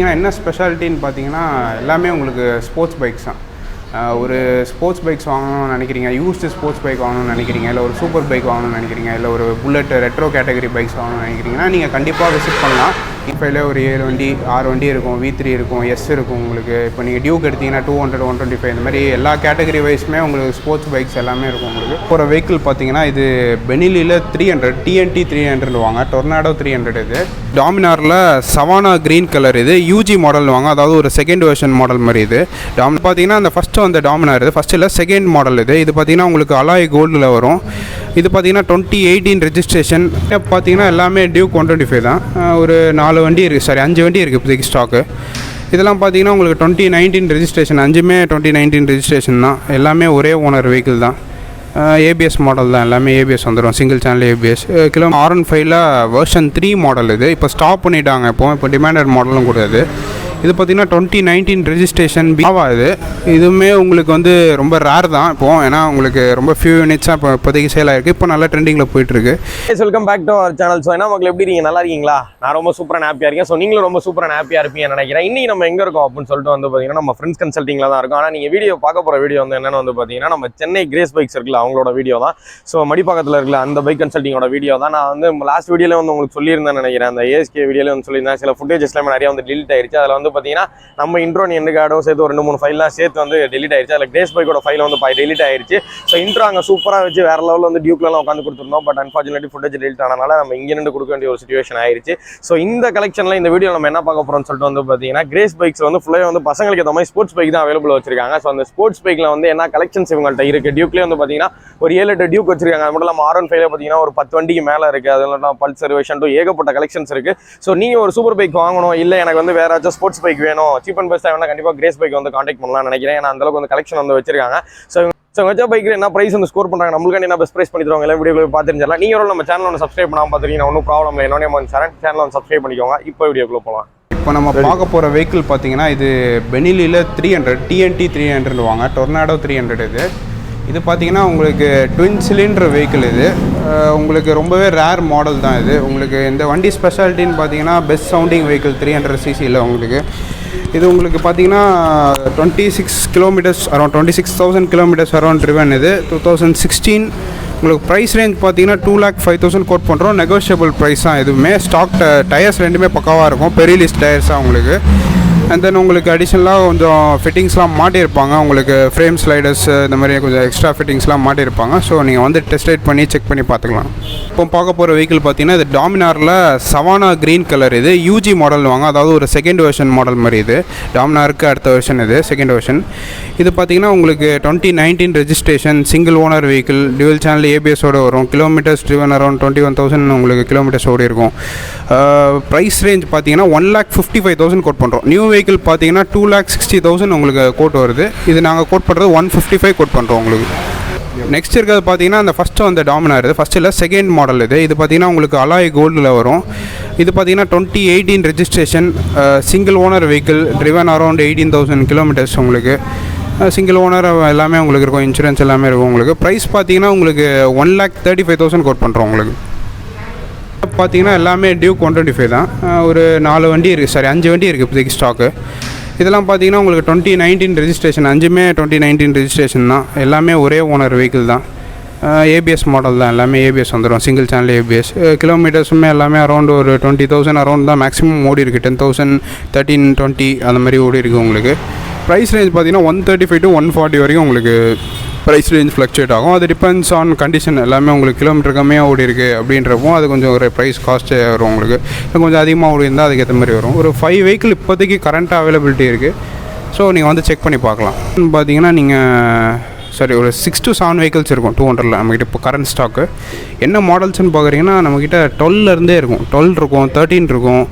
என்ன ஸ்பெஷாலிட்டின்னு பார்த்தீங்கன்னா எல்லாமே உங்களுக்கு ஸ்போர்ட்ஸ் பைக்ஸ் தான். ஒரு ஸ்போர்ட்ஸ் பைக்ஸ் வாங்கணும்னு நினைக்கிறீங்க, யூஸ்டு ஸ்போர்ட்ஸ் பைக் வாங்கணும்னு நினைக்கிறீங்க, இல்லை ஒரு சூப்பர் பைக் வாங்கணும்னு நினைக்கிறீங்க, இல்லை ஒரு புல்லட் ரெட்ரோ கேட்டகரி பைக்ஸ் வாங்கணும்னு நினைக்கிறீங்கன்னா நீங்கள் கண்டிப்பாக விசிட் பண்ணலாம். இப்போ ஒரு 7 வண்டி 6 வண்டி இருக்கும், V3 இருக்கும், S இருக்கும். உங்களுக்கு இப்போ நீங்கள் டியூக் எடுத்திங்கன்னா 200 125 இந்த மாதிரி எல்லா கேட்டகரி வைஸுமே உங்களுக்கு ஸ்போர்ட்ஸ் பைக்ஸ் எல்லாமே இருக்கும். உங்களுக்கு ஒரு வெஹிக்கிள் பார்த்தீங்கன்னா இது பெனிலியில் 300 TNT 300 வாங்க, டொர்னாடோ 300 இது. டாமினாரில் சவானா க்ரீன் கலர் இது யூஜி மாடல் வாங்க, அதாவது ஒரு செகண்ட் வெர்ஷன் மாடல் மாதிரி இது. பார்த்தீங்கன்னா அந்த ஃபஸ்ட்டு அந்த டாமினார் இது ஃபஸ்ட்டு இல்லை, செகண்ட் மாடல் இது. இது பார்த்தீங்கன்னா உங்களுக்கு அலாய் கோல்டில் வரும். இது பார்த்தீங்கன்னா 2018 ரெஜிஸ்ட்ரேஷன். பார்த்தீங்கன்னா எல்லாமே டியூக் 125 தான். ஒரு 4 வண்டி இருக்குது, சாரி 5 வண்டி இருக்குது இப்போதைக்கு ஸ்டாக்கு. இதெல்லாம் பார்த்தீங்கன்னா உங்களுக்கு 2019 ரெஜிஸ்ட்ரேஷன், 5மே 2019 ரெஜிஸ்ட்ரேஷன் தான். எல்லாமே ஒரே ஓனர் வெஹிக்கிள் தான். ஏபிஎஸ் மாடல் தான், எல்லாமே ஏபிஎஸ் வந்துடும், single channel ABS. Kilo R15 version 3 model இது. இப்போ ஸ்டாப் பண்ணிட்டாங்க, இப்போ டிமாண்டட் மாடலும் கூடாது. இது பார்த்திங்கன்னா 2019 ரெஜிஸ்ட்ரேஷன் பிஆவா இது. இதுவுமே உங்களுக்கு வந்து ரொம்ப ரேர் தான் இப்போது, ஏன்னா உங்களுக்கு ரொம்ப ஃபியூ யூனிட்ஸாக இப்போதைக்கு சேல் ஆகிருக்கு. இப்போ நல்லா ட்ரெண்டிங்கில் போயிட்டுருக்கு. Welcome back to our channel. So என்ன மக்கள் எப்படி இருக்கீங்க, நல்லா இருக்கீங்களா? நான் ரொம்ப சூப்பராக ஹாப்பியாக இருக்கேன். ஸோ நீங்களும் ரொம்ப சூப்பராக ஹாப்பியாக இருப்பீங்கன்னு நினைக்கிறேன். இன்றைக்கி நம்ம எங்கே இருக்கோம் அப்படின்னு சொல்லிட்டு வந்து பார்த்தீங்கன்னா நம்ம ஃப்ரெண்ட்ஸ் கன்சல்ட்டிங்கில் தான் இருக்கும். ஆனால் நீங்கள் வீடியோ பார்க்க போகிற வீடியோ வந்து என்னென்னு வந்து பார்த்தீங்கன்னா நம்ம சென்னை கிரேஸ் பைக்ஸ் இருக்குல்ல, அவங்களோட வீடியோ தான். ஸோ மடிப்பாக்கத்தில் இருக்குல்ல அந்த பைக் கன்சல்ட்டிங்கோட வீடியோ தான். நான் வந்து லாஸ்ட் வீடியோவில் வந்து உங்களுக்கு சொல்லியிருந்தேன்னு நினைக்கிறேன். அந்த ASK வீடியோவில் வந்து சொல்லியிருந்தேன். சில ஃபுட்டேஜஸ் எல்லாமே நிறையா வந்து டிலீட் ஆயிடுச்சு. அதில் வந்து பார்த்தீங்கன்னா நம்ம இன்ட்ரோ எண்டு கார்டோ சேர்த்து ஒரு 2-3 ஃபைல்லாம் சேர்த்து வந்து டெலிட் ஆயிடுச்சு. அதில் கிரேஸ் பைக்கோட ஃபைல் வந்து டெலிட் ஆயிடுச்சு. ஸோ இன்ட்ரோ அங்கே சூப்பராக வச்சு வேற லெவலில் வந்து டியூக்லாம் உட்காந்து கொடுத்துருந்தோம். பட் அன்ஃபார்ச்சுனேட்லி ஃபுட்டேஜ் டெலிட் ஆனனால நம்ம இங்கே நின்று கொடுக்க வேண்டிய ஒரு சிச்சுவேஷன் ஆயிடுச்சு. ஸோ இந்த கலெக்ஷனில் இந்த வீடியோ நம்ம என்ன பார்க்க போகிறோம்னு சொல்லிட்டு வந்து பார்த்தீங்கன்னா கிரேஸ் பைக்ஸ் வந்து ஃபுல்லாக வந்து பசங்களுக்கு ஏற்ற மாதிரி ஸ்போர்ட்ஸ் பைக் தான் அவைலபிள் வச்சிருக்காங்க. ஸோ அந்த ஸ்போர்ட்ஸ் பைக்கில் வந்து என்ன கலெக்ஷன்ஸ் இவங்கள்ட்ட இருக்குது. டியூக்லேயே வந்து பார்த்தீங்கன்னா ஒரு 7-8 டியூக் வச்சிருக்காங்க. அது மட்டும் இல்லாமல் R15 பார்த்தீங்கன்னா ஒரு 10 வண்டிக்கு மேலே இருக்குது. அதெல்லாம் பல்சர் வெர்ஷன் 2 ஏகப்பட்ட கலெக்ஷன்ஸ் இருக்குது. ஸோ நீங்கள் ஒரு சூப்பர் பைக் வாங்கணும், இல்லை எனக்கு வந்து வேற ஏதாச்சும் ஸ்போர்ட்ஸ் பைக் வேணும், சீப் அண்ட் பெஸ்ட்டாக வேணா கண்டிப்பாக கிரேஸ் பைக் வந்து கான்டாக்ட் பண்ணலாம்னு நினைக்கிறேன். ஏன்னா அந்தளவுக்கு வந்து கலெக்ஷன் வந்து வச்சிருக்காங்க. ஸோ வச்ச பைக்கில் என்ன ப்ரைஸ் வந்து ஸ்கோர் பண்ணுறாங்க, நம்மளுக்கு என்ன பெஸ்ட் ப்ரைஸ் பண்ணி தருவாங்க, எல்லா வீடியோ பார்த்துருந்துலாம். நீங்கள் நம்ம சேனல் வந்து சப்ஸ்கிரைப் பண்ணாமல் பார்த்துருக்கீங்க, ஒன்றும் ப்ராப்ளம் இல்லை. என்னோட சேனல் வந்து சப்ஸ்கிரைப் பண்ணிக்கோங்க. இப்போ வீடியோக்குள்ளே போகலாம். இப்போ நம்ம பார்க்க போகிற வெஹிக்கிள் பார்த்தீங்கன்னா இது பெனிலியில் 300 TNT 300 வாங்க, டொர்னாடோ 300 இது. இது பார்த்தீங்கன்னா உங்களுக்கு ட்வின் சிலிண்டர் வெஹிக்கிள் இது. உங்களுக்கு ரொம்பவே ரேர் மாடல் தான் இது. உங்களுக்கு இந்த வண்டி ஸ்பெஷாலிட்டின்னு பார்த்தீங்கன்னா பெஸ்ட் சவுண்டிங் வெஹிக்கிள் 300 cc உங்களுக்கு. இது உங்களுக்கு பார்த்தீங்கன்னா 26 kilometres around 26,000 kilometres around driven. இது 2016. உங்களுக்கு ப்ரைஸ் ரேஞ்ச் பார்த்தீங்கன்னா 2,05,000 கோட் பண்ணுறோம். நெகோஷியபிள் ப்ரைஸ் தான். எதுவுமே ஸ்டாக் டயர்ஸ் ரெண்டுமே பக்காவாக இருக்கும், பெரியலிஸ் டயர்ஸாக உங்களுக்கு. அண்ட் தென் உங்களுக்கு அடிஷ்னலாக கொஞ்சம் ஃபிட்டிங்ஸ்லாம் மாட்டியிருப்பாங்க. உங்களுக்கு ஃப்ரேம் ஸ்லைடர்ஸ் இந்த மாதிரி கொஞ்சம் எக்ஸ்ட்ரா ஃபிட்டிங்ஸ்லாம் மாட்டியிருப்பாங்க. ஸோ நீங்கள் வந்து டெஸ்ட் ரைட் பண்ணி செக் பண்ணி பார்த்துக்கலாம். இப்போ பார்க்க போகிற வெஹிக்கிள் பார்த்தீங்கன்னா இது டாமினாரில் சவானா க்ரீன் கலர் இது யூஜி மாடல் வாங்க, அதாவது ஒரு செகண்ட் வெர்ஷன் மாடல் மாதிரி இது. டாமினாருக்கு அடுத்த வெர்ஷன் இது, செகண்ட் வெர்ஷன். இது பார்த்தீங்கன்னா உங்களுக்கு 2019 registration, single owner vehicle, dual channel ஏபிஎஸோடு வரும். கிலோமீட்டர்ஸ் ட்ரிவன் அரௌண்ட் 21,000 உங்களுக்கு கிலோமீட்டர்ஸ் ஓடி இருக்கும். ப்ரைஸ் ரேஞ்ச் பார்த்தீங்கன்னா 1,55,000 கோட் பண்ணுறோம். நியூ வெஹிக்கிள் பார்த்தீங்கன்னா 2,60,000 உங்களுக்கு கோட் வருது. இது நாங்கள் கோட் பண்ணுறது 155 கோட் பண்ணுறோம் உங்களுக்கு. நெக்ஸ்ட் இருக்கிறது பார்த்தீங்கன்னா அந்த ஃபஸ்ட்டு வந்து டாமினார் இது, ஃபஸ்ட்டு இல்லை செகண்ட் மாடல் இது. இது பார்த்தீங்கன்னா உங்களுக்கு அலாய் கோல்டில் வரும். இது பார்த்தீங்கன்னா 2018 registration, single owner vehicle, driven around 18,000 kilometres உங்களுக்கு. சிங்கிள் ஓனர் எல்லாமே உங்களுக்கு இருக்கும், இன்சூரன்ஸ் எல்லாமே இருக்கும் உங்களுக்கு. ப்ரைஸ் பார்த்தீங்கன்னா உங்களுக்கு 1,35,000 கோட் பண்ணுறோம் உங்களுக்கு. பார்த்தீங்கன்னா எல்லாமே டியூக் 125 தான். ஒரு 4 வண்டி இருக்குது, சாரி 5 வண்டி இருக்குது இப்போதைக்கு ஸ்டாக்கு. இதெல்லாம் பார்த்தீங்கன்னா உங்களுக்கு 2019 ரெஜிஸ்ட்ரேஷன், 5மே 2019 ரெஜிஸ்ட்ரேஷன் தான். எல்லாமே ஒரே ஓனர் வெஹிக்கிள் தான். ஏபிஎஸ் மாடல் தான், எல்லாமே ஏபிஎஸ் வந்துடும், சிங்கிள் சேனல் ஏபிஎஸ். கிலோமீட்டர்ஸுமே எல்லாமே அரௌண்ட் ஒரு 20,000 அரௌண்ட் தான் மேக்ஸிமம் ஓடி இருக்குது. 10,000, 13, 20 அந்த மாதிரி ஓடி இருக்குது உங்களுக்கு. ப்ரைஸ் ரேஞ்ச் பார்த்தீங்கன்னா 135 to 140 வரைக்கும் உங்களுக்கு ப்ரைஸ் ரேஞ்ச் ஃப்ளக்சுவேட் ஆகும். அது டிபெண்ட்ஸ் ஆன் கண்டிஷன். எல்லாமே உங்களுக்கு கிலோமீட்டர் கம்மியாக ஓடி இருக்குது அப்படின்றப்போ அது கொஞ்சம் ஒரு ப்ரைஸ் காஸ்ட்டே வரும் உங்களுக்கு. கொஞ்சம் அதிகமாக ஓடி இருந்தால் அதுக்கேற்ற மாதிரி வரும். ஒரு 5 வெஹிக்கிள் இப்போதைக்கு கரண்ட்டாக அவைலபிலிட்டி இருக்குது. ஸோ நீங்கள் வந்து செக் பண்ணி பார்க்கலாம். பார்த்தீங்கன்னா நீங்கள் ஒரு 6 to 7 வெஹிக்கிள்ஸ் இருக்கும் 200ல் நம்மக்கிட்ட இப்போ கரண்ட் ஸ்டாக்கு. என்ன மாடல்ஸ்ன்னு பார்க்குறீங்கன்னா நம்மக்கிட்ட 12லேருந்தே இருக்கும். 12 இருக்கும், 13 இருக்கும்,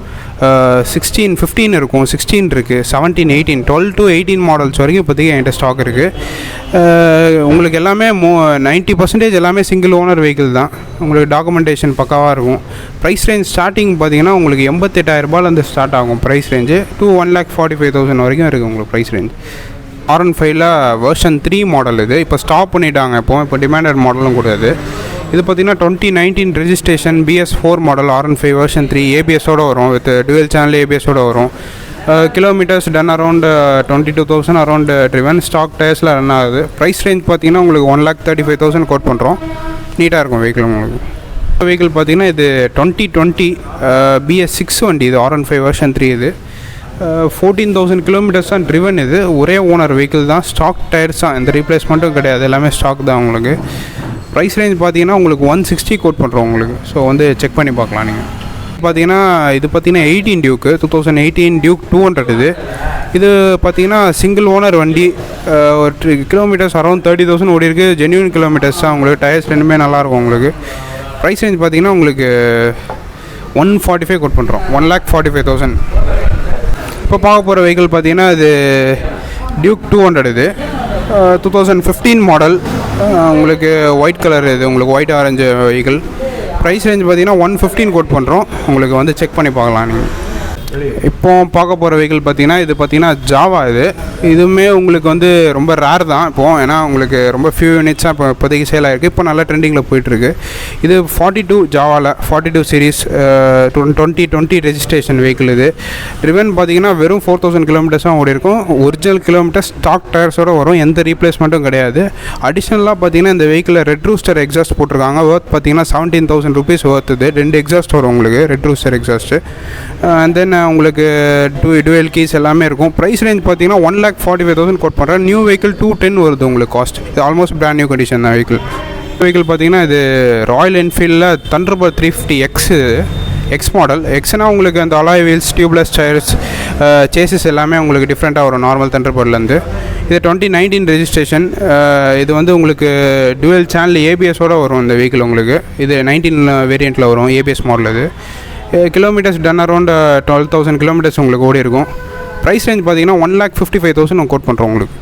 16, 15 இருக்கும், 16 இருக்குது, 17, 18, 12 to 18 மாடல்ஸ் வரைக்கும் இப்போதைக்கு என்கிட்ட ஸ்டாக் இருக்குது. உங்களுக்கு எல்லாமே 90% எல்லாமே சிங்கிள் ஓனர் வெஹிக்கிள் தான். உங்களுக்கு டாக்குமெண்டேஷன் பக்காவாக இருக்கும். ப்ரைஸ் ரேஞ்ச் ஸ்டார்டிங் பார்த்தீங்கன்னா உங்களுக்கு 88,000 ஸ்டார்ட் ஆகும் ப்ரைஸ் ரேஞ்சு. 1,45,000 வரைக்கும் இருக்குது உங்களுக்கு price range. R15 version 3 model இது. இப்போ ஸ்டாப் பண்ணிட்டாங்க, இப்போ டிமாண்டட் மாடலும் கூடாது. இது பார்த்தீங்கன்னா 2019 registration, BS4 model, R15 version 3 ஏபிஎஸோடு வரும், வித் டுவெல் சேனல் ஏபிஎஸோடு வரும். Kilometres done around 22,000 around driven. Stock டயர்ஸில் ரன் ஆகுது. ப்ரைஸ் ரேஞ்ச் பார்த்தீங்கன்னா உங்களுக்கு 1,35,000 கோட் பண்ணுறோம். நீட்டாக இருக்கும் வெஹிக்கிள் உங்களுக்கு. வெஹிக்கிள் பார்த்தீங்கன்னா இது 2020 BS6 வண்டி. இது R15 வெர்ஷன் 3. இது 14,000 கிலோமீட்டர்ஸ் தான் ட்ரிவன். இது ஒரே ஓனர் வெஹிக்கிள் தான். ஸ்டாக் டயர்ஸ் தான், எந்த ரீப்ளேஸ்மெண்ட்டும் கிடையாது, எல்லாமே ஸ்டாக் தான் உங்களுக்கு. ப்ரைஸ் ரேஞ்ச் பார்த்தீங்கன்னா உங்களுக்கு 160 கோட் பண்ணுறோம் உங்களுக்கு. ஸோ வந்து செக் பண்ணி பார்க்கலாம் நீங்கள். பார்த்தீங்கன்னா இது பார்த்தீங்கன்னா 18 டியூக்கு 2018 டியூக் 200. இது பார்த்தீங்கன்னா சிங்கிள் ஓனர் வண்டி. ஒரு கிலோமீட்டர்ஸ் அரௌண்ட் 30,000 ஓடி இருக்குது. ஜென்யூன் கிலோமீட்டர்ஸ் தான் உங்களுக்கு. டயர்ஸ் ரெண்டுமே நல்லாயிருக்கும் உங்களுக்கு. ப்ரைஸ் ரேஞ்ச் பார்த்தீங்கன்னா உங்களுக்கு 145 கோட் பண்ணுறோம். 1,45,000. இப்போ பார்க்க போகிற வெஹிக்கிள் பார்த்தீங்கன்னா இது டியூக் 200. இது 2015 மாடல். உங்களுக்கு ஒயிட் கலர். இது உங்களுக்கு white orange vehicle. Price range பார்த்தீங்கன்னா 115 கோட் பண்ணுறோம் உங்களுக்கு. வந்து செக் பண்ணி பார்க்கலாம் நீங்கள். இப்போ பார்க்க போகிற வெஹிக்கிள் பார்த்தீங்கன்னா இது பார்த்தீங்கன்னா ஜாவா. இதுவுமே உங்களுக்கு வந்து ரொம்ப ரேர் தான் இப்போது. ஏன்னா உங்களுக்கு ரொம்ப ஃபியூ யூனிட்ஸாக இப்போதைக்கு சேல் ஆகிருக்கு. இப்போ நல்லா ட்ரெண்டிங்கில் போயிட்டுருக்கு. இது 42 ஜாவாவில் 42 சீரீஸ் 2020 ரெஜிஸ்ட்ரேஷன் வெஹிக்கிள். இது ட்ரிவன் பார்த்தீங்கன்னா வெறும் 4,000 கிலோமீட்டர்ஸாக ஓடி இருக்கும். ஒரிஜினல் கிலோமீட்டர்ஸ் ஸ்டாக் டயர்ஸோடு வரும். எந்த ரீப்ளேஸ்மெண்ட்டும் கிடையாது. அடிஷ்னலாக பார்த்தீங்கன்னா இந்த வெஹிக்கிளில் ரெட் ரூஸ்டர் எக்ஸாஸ்ட் போட்டிருக்காங்க. ஒர்த் பார்த்தீங்கன்னா 17,000 ருபீஸ் ஒர்த். இது 2 எக்ஸாஸ்ட் வரும் உங்களுக்கு, red rooster exhaust. And then உங்களுக்கு டுவெல் கீஸ் எல்லாமே இருக்கும். ப்ரைஸ் ரேஞ்ச் பார்த்தீங்கன்னா 1,45,000 கோட் பண்ணுறேன். நியூ வெஹிக்கிள் 210 வருது உங்களுக்கு காஸ்ட். இது ஆல்மோஸ்ட் பிராண்ட் நியூ கண்டிஷன் தான் வெஹிக்கிள். வெஹிக்கிள் பார்த்தீங்கன்னா இது ராயல் என்ஃபீல்டில் தண்டர்பர்ட் 350 எக்ஸ் மாடல். எக்ஸ்னால் உங்களுக்கு அந்த alloy wheels, tubeless tyres, chases எல்லாமே உங்களுக்கு டிஃப்ரெண்ட்டாக வரும் நார்மல் தண்டர்பர்ட்லேருந்து. இது 2019 ரெஜிஸ்ட்ரேஷன். இது வந்து உங்களுக்கு டுவெல் சேனல் ஏபிஎஸோடு வரும் இந்த வெஹிக்கிள் உங்களுக்கு. இது 19 வேரியண்ட்டில் வரும், ஏபிஎஸ் மாடல். இது கிலோமீட்டர்ஸ் டன் அரௌண்ட் 12,000 கிலோமீட்டர்ஸ் உங்களுக்கு ஓடி இருக்கும். ப்ரைஸ் ரேஞ்ச் பார்த்தீங்கன்னா 1,55,000 கோட் பண்ணுறோம் உங்களுக்கு.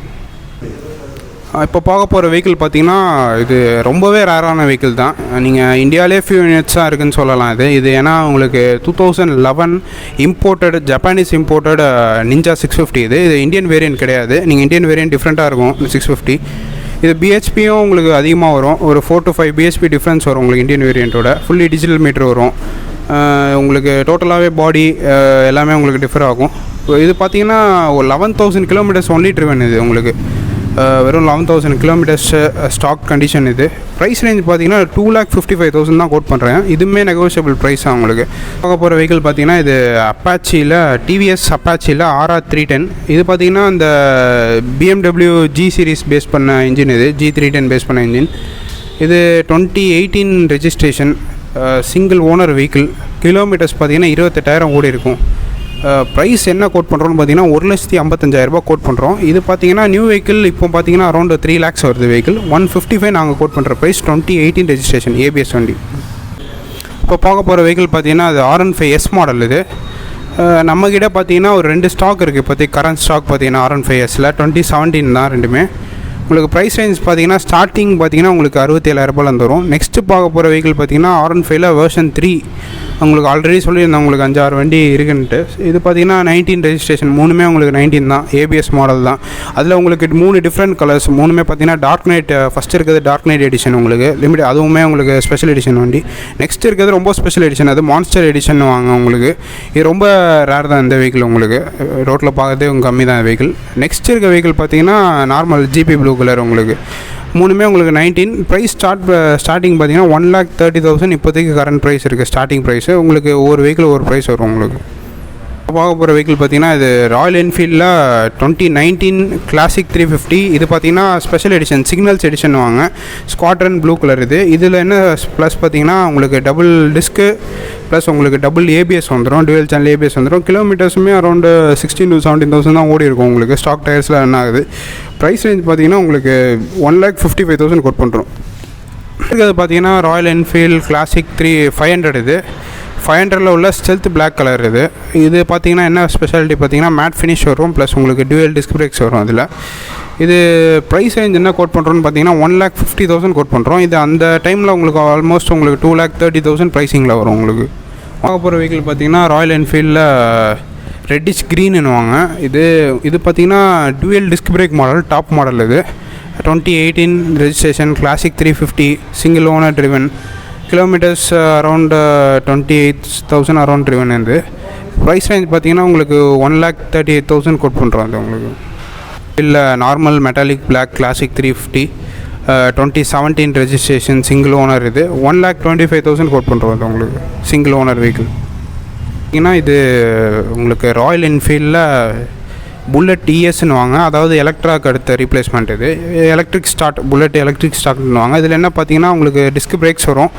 இப்போ பார்க்க போகிற வெஹிக்கிள் பார்த்தீங்கன்னா இது ரொம்பவே ரேரான வெஹிக்கிள் தான். நீங்கள் இந்தியாவிலே ஃபியூ யூனிட்ஸாக இருக்குதுன்னு சொல்லலாம். இது ஏன்னா உங்களுக்கு 2011 இம்போர்ட்டட், ஜப்பானீஸ் இம்போர்ட்டட் நிஞ்சா 650. இது இந்தியன் வேரியன்ட் கிடையாது. நீங்கள் இந்தியன் வேரியன்ட் டிஃப்ரெண்ட்டாக இருக்கும் 650. இது பிஹெச்பியும் உங்களுக்கு அதிகமாக வரும். ஒரு 4 to 5 பிஹெச்பி டிஃப்ரென்ஸ் வரும் உங்களுக்கு இந்தியன் வேரியண்ட்டோட. ஃபுல்லி டிஜிட்டல் மீட்டர் வரும் உங்களுக்கு. டோட்டலாகவே பாடி எல்லாமே உங்களுக்கு டிஃபர் ஆகும். இது பார்த்தீங்கன்னா ஒரு 11,000 கிலோமீட்டர்ஸ் ஒன்லி ட்ரிவன். இது உங்களுக்கு வெறும் 11,000 கிலோமீட்டர்ஸ் ஸ்டாக் கண்டிஷன். இது ப்ரைஸ் ரேஞ்ச் பார்த்தீங்கன்னா 2,55,000 தான் கோட் பண்ணுறேன். இதுவுமே நெகோஷியபிள் ப்ரைஸ் தான் உங்களுக்கு. பார்க்க போகிற வெஹிக்கிள் பார்த்தீங்கன்னா இது அப்பாச்சியில், டிவிஎஸ் அப்பாச்சியில் RR310. இது பார்த்தீங்கன்னா இந்த BMW G சீரிஸ் பேஸ் பண்ண இன்ஜின். இது G310 பேஸ் பண்ண இன்ஜின். இது 2018 registration. Single owner vehicle. Kilometres பார்த்தீங்கன்னா 28,000 ஓடி இருக்கும். ப்ரைஸ் என்ன கோட் பண்ணுறோன்னு பார்த்தீங்கன்னா 1,55,000 கோட் பண்ணுறோம். இது பார்த்தீங்கன்னா நியூ வெஹிக்கிள். இப்போ பார்த்தீங்கன்னா அரௌண்ட் 3 lakhs வருது வெஹிக்கிள். 155 நாங்கள் கோட் பண்ணுற ப்ரைஸ். 2018 ரெஜிஸ்ட்ரேஷன் ஏபிஎஸ் வண்டி. இப்போ பார்க்க போகிற வெஹிக்கிள் பார்த்தீங்கன்னா அது R15S மாடல். இது நம்மக்கிட்ட பார்த்தீங்கன்னா ஒரு 2 ஸ்டாக் இருக்குது இப்போதைக்கு. கரண்ட் ஸ்டாக் பார்த்தீங்கன்னா R15Sல 2017 தான் ரெண்டுமே. உங்களுக்கு ப்ரைஸ் ரேஞ்ச் பார்த்தீங்கன்னா ஸ்டார்டிங் பார்த்தீங்கன்னா உங்களுக்கு 67,000 வரும். நெக்ஸ்ட்டு பார்க்க போகிற வெஹிக்கிள் பார்த்தீங்கன்னா R15ல வெர்ஷன் 3. உங்களுக்கு ஆல்ரெடி சொல்லியிருந்தேன் உங்களுக்கு 5-6 வண்டி இருக்குன்ட்டு. இது பார்த்தீங்கன்னா 19 ரெஜிஸ்ட்ரேஷன். மூணுமே உங்களுக்கு 19 தான், ஏபிஎஸ் மாடல் தான். அதில் உங்களுக்கு 3 டிஃப்ரெண்ட் கலர்ஸ். மூணுமே பார்த்தீங்கன்னா டார்க் நைட். ஃபஸ்ட் இருக்கிறது டார்க் நைட் எடிஷன் உங்களுக்கு லிமிட். அதுவுமே உங்களுக்கு ஸ்பெஷல் எடிஷன் வண்டி. நெக்ஸ்ட் இருக்கிறது ரொம்ப ஸ்பெஷல் எடிஷன். அது மான்ஸ்டர் எடிஷன் வாங்க உங்களுக்கு. இது ரொம்ப ரேர் தான் இந்த வெஹிக்கிள் உங்களுக்கு. ரோட்டில் பார்க்கறதே கம்மி தான் வெஹிக்கிள். நெக்ஸ்ட் இருக்க வெஹிக்கிள் பார்த்தீங்கன்னா நார்மல் ஜிபி ப்ளூ கலர் உங்களுக்கு. மூணுமே உங்களுக்கு 19. ப்ரைஸ் ஸ்டார்டிங் பார்த்தீங்கன்னா 1,30,000 இப்போதைக்கு கரண்ட் ப்ரைஸ் இருக்குது ஸ்டார்டிங் ப்ரைஸு. உங்களுக்கு ஒவ்வொரு வெஹிக்கிள் ஒவ்வொரு ப்ரைஸ் வரும் உங்களுக்கு. பார்க்க போகிற வெஹிக்கிள் பார்த்தீங்கன்னா இது ராயல் என்ஃபீல்டில் 2019 கிளாசிக் 350. இது பார்த்தீங்கன்னா ஸ்பெஷல் எடிஷன், சிக்னல்ஸ் எடிஷன் வாங்க. Squadron blue colour. இதில் என்ன ப்ளஸ் பார்த்தீங்கன்னா உங்களுக்கு டபுள் டிஸ்க்கு ப்ளஸ் உங்களுக்கு டபுள் ஏபிஎஸ் வந்துடும். டுவெல் சேனல் ஏபிஎஸ் வந்துடும். கிலோமீட்டர்ஸுமே அரௌண்டு 16,000 to 17,000 தான் ஓடி இருக்கும் உங்களுக்கு. ஸ்டாக் டயர்ஸில் என்ன ஆகுது. ப்ரைஸ் ரேஞ்ச் பார்த்தீங்கன்னா உங்களுக்கு 1,55,000 கோட் பண்ணுறோம். இருக்கிறது பார்த்தீங்கன்னா ராயல் என்ஃபீல்டு கிளாசிக் 500. இது 500ல் உள்ள ஸ்டெல்த் பிளாக் கலர். இது பார்த்தீங்கன்னா என்ன ஸ்பெஷாலிட்டி பார்த்தீங்கன்னா மேட் ஃபினிஷ் வரும். ப்ளஸ் உங்களுக்கு டுவெல் டிஸ்க் பிரேக்ஸ் வரும் அதில். இது ப்ரைஸ் ரேஞ்ச் என்ன கோட் பண்ணுறோன்னு பார்த்தீங்கன்னா 1,50,000 கோட் பண்ணுறோம். இது அந்த டைமில் உங்களுக்கு ஆல்மோஸ்ட் உங்களுக்கு 2,30,000 ப்ரைஸிங்கில் வரும் உங்களுக்கு. பார்க்க போகிற வெஹிக்கிள் பார்த்தீங்கன்னா ராயல் என்ஃபீல்டில் ரெட்டிஷ் க்ரீன்னுவாங்க. இது பார்த்தீங்கன்னா dual disc brake model, top model. இது 2018 registration, classic 350, single owner driven. Kilometres around 28,000 around driven. Price range பார்த்தீங்கன்னா உங்களுக்கு 1,38,000 கோட் பண்ணுறோம் அது உங்களுக்கு. இல்லை normal metallic black classic 350 2017 registration single owner இது 1,25,000 கோட் பண்ணுறோம் அது உங்களுக்கு சிங்கிள் ஓனர் வெஹிக்கிள். பார்த்தீங்கன்னா இது உங்களுக்கு ராயல் என்ஃபீல்டில் புல்லட் டிஎஸ்ன்னு வாங்க, அதாவது எலக்ட்ராக்கு அடுத்த ரீப்ளேஸ்மெண்ட். இது எலக்ட்ரிக் ஸ்டார்ட், புல்லட் எலக்ட்ரிக் ஸ்டார்ட்னு வாங்க. இதில் என்ன பார்த்தீங்கன்னா உங்களுக்கு டிஸ்க் பிரேக்ஸ் வரும்,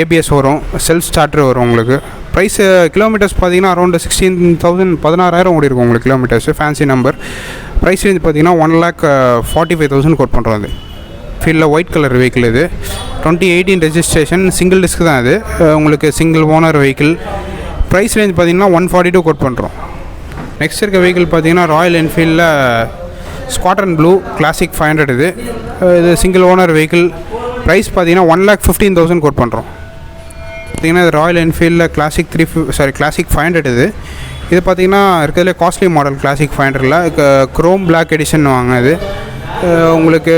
ஏபிஎஸ் வரும், செல்ஃப் ஸ்டார்டர் வரும் உங்களுக்கு. ப்ரைஸ் கிலோமீட்டர்ஸ் பார்த்தீங்கன்னா அரௌண்ட் 16,000 16,000 ஓடி இருக்கும் உங்களுக்கு kilometres. Fancy number. Price range பார்த்தீங்கன்னா 1,45,000 கோட் பண்ணுறோம். அது ஃபீல்டில் ஒயிட் கலர் வெஹிக்கிள். இது 2018 ரெஜிஸ்ட்ரேஷன் சிங்கிள் டிஸ்க் தான். இது உங்களுக்கு single owner vehicle. Price range பார்த்தீங்கன்னா 142 கோட் பண்ணுறோம். நெக்ஸ்ட் இருக்க வெஹிக்கிள் பார்த்தீங்கன்னா ராயல் என்ஃபீல்டில் ஸ்குவாட்ரன் ப்ளூ கிளாசிக் 500 இது. இது சிங்கிள் ஓனர் வெஹிக்கிள். ப்ரைஸ் பார்த்தீங்கன்னா 1,15,000 கோட் பண்ணுறோம். பார்த்தீங்கன்னா இது ராயல் என்ஃபீல்டில் கிளாசிக் 500 இது. இது பார்த்தீங்கன்னா இருக்கிறதுலே காஸ்ட்லி மாடல் கிளாசிக் 500ல் க்ரோம் பிளாக் எடிஷன் வாங்க. இது உங்களுக்கு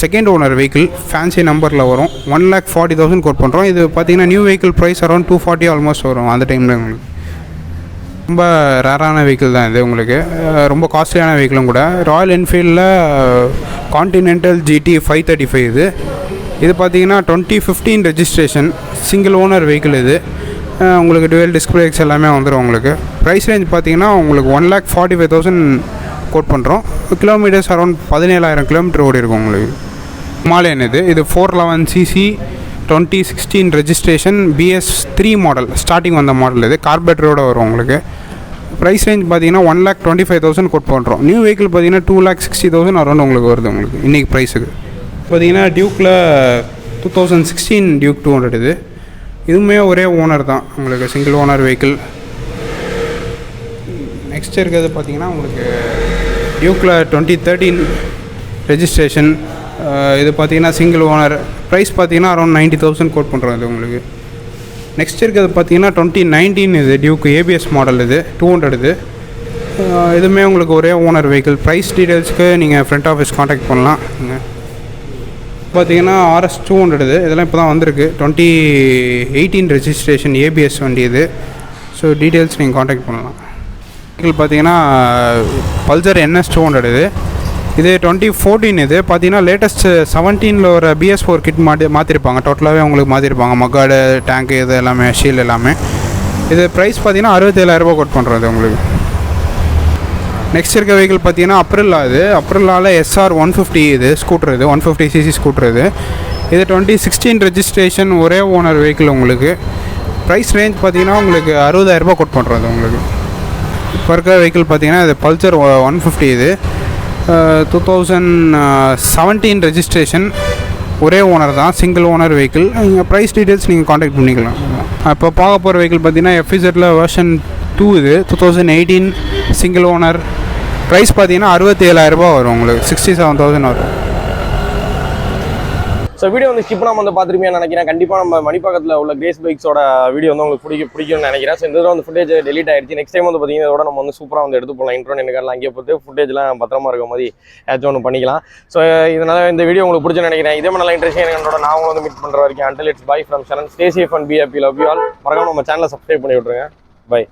செகண்ட் ஓனர் வெஹிக்கிள், ஃபேன்சி நம்பரில் வரும். 1,40,000 கோட் பண்ணுறோம். இது பார்த்தீங்கன்னா new vehicle price around 240 almost வரும் அந்த டைமில் உங்களுக்கு. ரொம்ப ரேரான வெஹிக்கிள் தான் இது உங்களுக்கு, ரொம்ப காஸ்ட்லியான வெஹிக்கிளும் கூட. ராயல் என்ஃபீல்டில் கான்டினென்டல் GT 535 இது. இது பார்த்தீங்கன்னா 2015 ரெஜிஸ்ட்ரேஷன் சிங்கிள் ஓனர் வெஹிக்கிள். இது உங்களுக்கு டுவெல் டிஸ்க் பிரேக்ஸ் எல்லாமே வந்துடும் உங்களுக்கு. ப்ரைஸ் ரேஞ்ச் பார்த்தீங்கன்னா உங்களுக்கு 1,45,000 கோட் பண்ணுறோம். கிலோமீட்டர்ஸ் அரௌண்ட் 17,000 கிலோமீட்டர் ஓடி இருக்கும் உங்களுக்கு. ஹிமாலயன் இது 411cc 2016 registration BS3 model starting வந்த மாடல். இது கார்பரேட்டரோடு வரும் உங்களுக்கு. ப்ரைஸ் ரேஞ்ச் பார்த்தீங்கன்னா 1,25,000 கோட் பண்ணுறோம். நியூ வெஹிக்கிள் பார்த்தீங்கன்னா 2,60,000 அரௌண்ட் உங்களுக்கு வருது உங்களுக்கு இன்றைக்கி ப்ரைஸுக்கு. பார்த்தீங்கன்னா டியூக்கில் 2016 டியூக் 200 இது. இதுவுமே ஒரே ஓனர் தான் உங்களுக்கு, சிங்கிள் ஓனர் வெஹிக்கிள். நெக்ஸ்ட் இருக்கிறது பார்த்தீங்கன்னா உங்களுக்கு டியூக்கில் 2013 ரெஜிஸ்ட்ரேஷன். இது பார்த்தீங்கன்னா சிங்கிள் ஓனர். ப்ரைஸ் பார்த்தீங்கன்னா அரௌண்ட் 90,000 கோட் பண்ணுறோம் இது உங்களுக்கு. நெக்ஸ்ட் இருக்கிறது பார்த்தீங்கன்னா 2019 இது டியூக் ABS மாடல். இது 200 இது. இதுவுமே உங்களுக்கு ஒரே ஓனர் வெஹிக்கிள். ப்ரைஸ் டீட்டெயில்ஸ்க்கு நீங்கள் ஃப்ரண்ட் ஆஃபீஸ் காண்டாக்ட் பண்ணலாம். பார்த்தீங்கன்னா RS200 இது. இதெல்லாம் இப்போ தான் வந்திருக்கு. 2018 ரெஜிஸ்ட்ரேஷன் ABS வண்டி இது. ஸோ டீட்டெயில்ஸ் நீங்கள் காண்டாக்ட் பண்ணலாம். வெஹிக்கிள் பார்த்தீங்கன்னா பல்சர் NS200 இது. இது 2014 இது. பார்த்தீங்கன்னா லேட்டஸ்ட் 17ல் ஒரு BS4 கிட் மாற்றிருப்பாங்க. டோட்டலாகவே உங்களுக்கு மாற்றிருப்பாங்க. மக்காடு டேங்க்கு இது எல்லாமே, ஷீல் எல்லாமே. இது ப்ரைஸ் பார்த்தீங்கன்னா 67,000 கோட் பண்ணுறது உங்களுக்கு. நெக்ஸ்ட் இருக்க வெஹிக்கிள் பார்த்தீங்கன்னா அப்ரில்லாவில் SR 150 இது ஸ்கூட்டர். இது 150cc ஸ்கூட்டர். இது 2016 ரெஜிஸ்ட்ரேஷன் ஒரே ஓனர் வெஹிக்கிள் உங்களுக்கு. ப்ரைஸ் ரேஞ்ச் பார்த்தீங்கன்னா உங்களுக்கு 60,000 கோட் பண்ணுறது உங்களுக்கு. இப்போ இருக்க வெஹிக்கிள் பார்த்தீங்கன்னா இது பல்சர் 150 இது. 2017 ரெஜிஸ்ட்ரேஷன் ஒரே ஓனர் தான், சிங்கிள் ஓனர் வெஹிக்கிள். நீங்கள் ப்ரைஸ் டீட்டெயில்ஸ் நீங்கள் காண்டாக்ட் பண்ணிக்கலாம். இப்போ பார்க்க போகிற வெஹிக்கிள் பார்த்தீங்கன்னா FZல வெர்ஷன் 2 இது 2018 சிங்கிள் ஓனர். ப்ரைஸ் பார்த்தீங்கன்னா 67,000 வரும் உங்களுக்கு, 67,000 வரும். ஸோ வீடியோ வந்து ஸ்கிப் பண்ணாமல் வந்து பார்த்துருப்பீங்கன்னு நினைக்கிறேன். கண்டிப்பாக நம்ம மணிப்பாக்கத்தில் உள்ள கிரேஸ் பைக்ஸோட வீடியோ வந்து உங்களுக்கு பிடிக்கும்னு நினைக்கிறேன். ஸோ இந்த இதில் வந்து ஃபுட்டேஜ் டெலிட் ஆயிடுச்சு. நெக்ஸ்ட் டைம் வந்து பார்த்தீங்கன்னா இதோட நம்ம வந்து சூப்பராக வந்து எடுத்து போகலாம். இன்ட்ரோ எனக்கு அங்கேயே போட்டு ஃபுட்டேஜ்லாம் பத்திரமா இருக்க மாதிரி ஏதாச்சும் ஒன்று பண்ணிக்கலாம். ஸோ இதனால் இந்த வீடியோ உங்களுக்கு பிடிச்சுன்னு நினைக்கிறேன். இதே மாதிரி நல்லா இன்ட்ரெஸ்டிங் என்னோட நான் உங்களை வந்து மீட் பண்ணுற வரைக்கும் until it's bye from Sharan. Stay safe and be happy. Love you all. மறக்காம நம்ம சேனலை சப்ஸ்கிரைப் பண்ணி விட்ருங்க. பை.